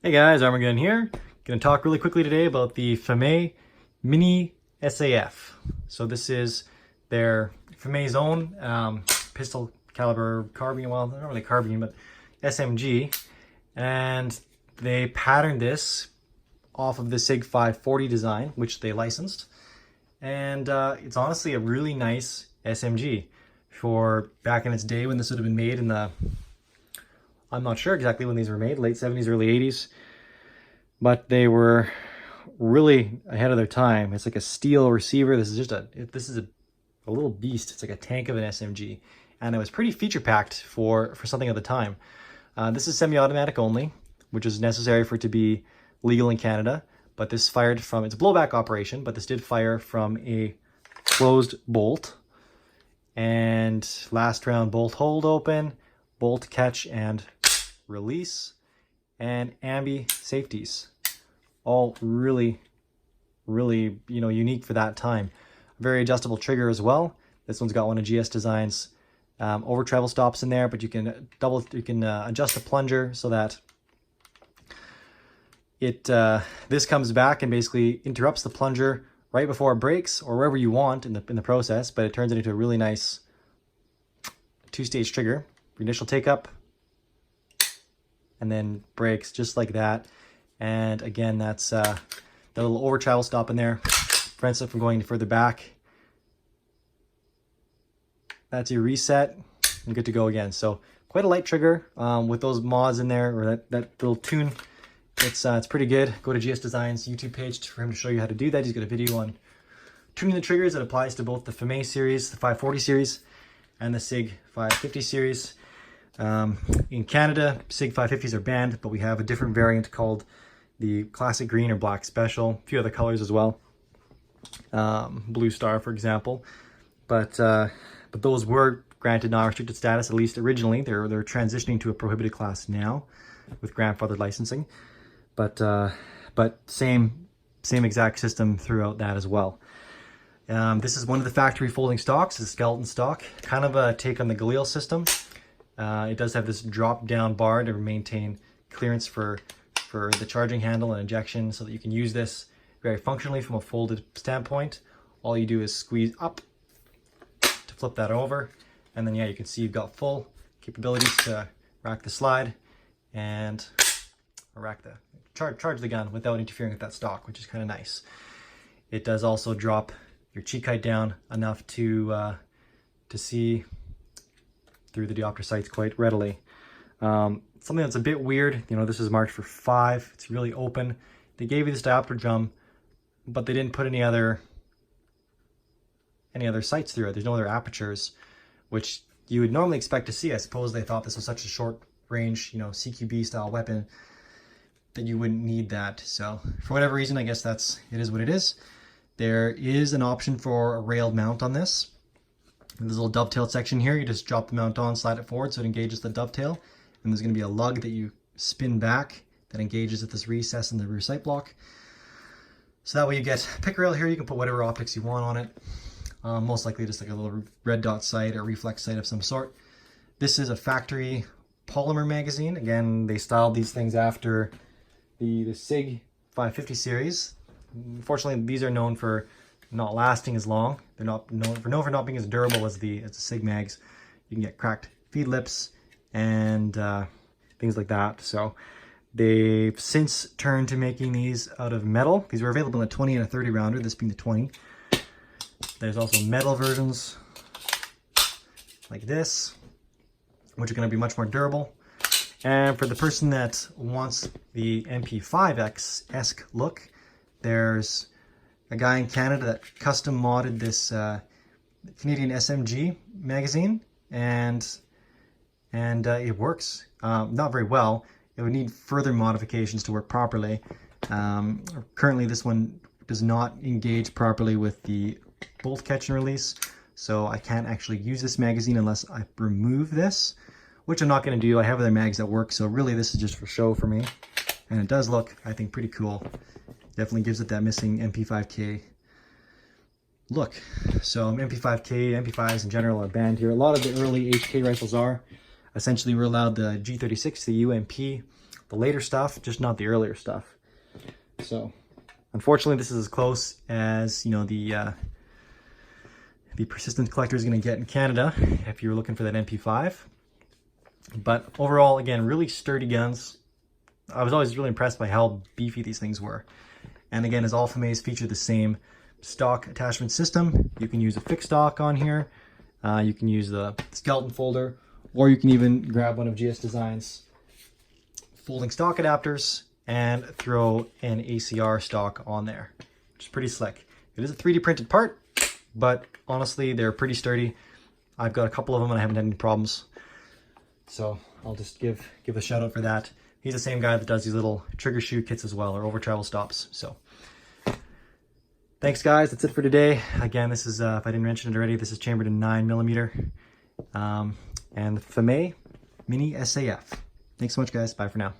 Hey guys, Armand-Gun here. Going to talk really quickly today about the FAMAE Mini SAF. So this is their FAMAE's own pistol caliber carbine, well, not really carbine, but SMG. And they patterned this off of the Sig553 design, which they licensed. And it's honestly a really nice SMG for back in its day when this would have been made in the, I'm not sure exactly when these were made, late 70s, early 80s, but they were really ahead of their time. It's like a steel receiver. This is just a little beast. It's like a tank of an SMG, and it was pretty feature packed for something at the time. This is semi-automatic only, which is necessary for it to be legal in Canada, but this fired from, it's a blowback operation, but this did fire from a closed bolt, and last round bolt hold open, bolt catch and release, and Ambi safeties. All really unique for that time. Very adjustable trigger as well. This one's got one of GS Design's over travel stops in there, but you can adjust the plunger so that it this comes back and basically interrupts the plunger right before it breaks or wherever you want in the process, but it turns it into a really nice two-stage trigger. Initial take up, and then brakes just like that. And again, that's the little over travel stop in there, prevents it from going further back. That's your reset, and good to go again. So quite a light trigger with those mods in there, or that little tune. It's pretty good. Go to GS Design's YouTube page for him to show you how to do that. He's got a video on tuning the triggers that applies to both the FAMAE series, the 540 series, and the Sig553 series. In Canada, Sig550s are banned, but we have a different variant called the Classic Green or Black Special. A few other colors as well. Blue Star, for example. But those were granted non-restricted status, at least originally. They're transitioning to a prohibited class now with grandfathered licensing. But same exact system throughout that as well. This is one of the factory folding stocks, a skeleton stock, kind of a take on the Galil system. It does have this drop down bar to maintain clearance for the charging handle and injection, so that you can use this very functionally from a folded standpoint. All you do is squeeze up to flip that over, and then yeah, you can see you've got full capabilities to rack the slide and rack the charge the gun without interfering with that stock, which is kind of nice. It does also drop your cheek height down enough to see through the diopter sights quite readily. Something that's a bit weird, this is marked for 5. It's really open. They gave you this diopter drum, but they didn't put any other sights through it. There's no other apertures, which you would normally expect to see. I suppose they thought this was such a short range, CQB style weapon, that you wouldn't need that. So for whatever reason, I guess it is what it is. There is an option for a railed mount on this. There's a little dovetail section here. You just drop the mount on, slide it forward so it engages the dovetail. And there's going to be a lug that you spin back that engages at this recess in the rear sight block. So that way you get a pick rail here. You can put whatever optics you want on it. Most likely just like a little red dot sight or reflex sight of some sort. This is a factory Polymer Magazine. Again, they styled these things after the Sig553 series. Unfortunately, these are known for not lasting as long. They're known for not being as durable as the Sig mags. You can get cracked feed lips and things like that. So they've since turned to making these out of metal. These were available in a 20 and a 30 rounder, this being the 20. There's also metal versions like this, which are going to be much more durable. And for the person that wants the MP5X-esque look, there's a guy in Canada that custom modded this Canadian SMG magazine, and it works. Not very well. It would need further modifications to work properly. Currently, this one does not engage properly with the bolt catch and release, so I can't actually use this magazine unless I remove this, which I'm not going to do. I have other mags that work, so really this is just for show for me. And it does look, I think, pretty cool. Definitely gives it that missing MP5K look. So MP5K, MP5s in general are banned here. A lot of the early HK rifles are. Essentially, we're allowed the G36, the UMP, the later stuff, just not the earlier stuff. So unfortunately, this is as close as, you know, the persistent collector is going to get in Canada if you're looking for that MP5. But overall, again, really sturdy guns. I was always really impressed by how beefy these things were. And again, as all FAMAEs feature the same stock attachment system, you can use a fixed stock on here. You can use the skeleton folder, or you can even grab one of GS Design's folding stock adapters and throw an ACR stock on there, which is pretty slick. It is a 3D printed part, but honestly, they're pretty sturdy. I've got a couple of them and I haven't had any problems. So I'll just give a shout out for that. He's the same guy that does these little trigger shoe kits as well, or over travel stops. So thanks guys, that's it for today. Again, this is, if I didn't mention it already, this is chambered in 9mm. And the FAMAE Mini SAF. Thanks so much guys, bye for now.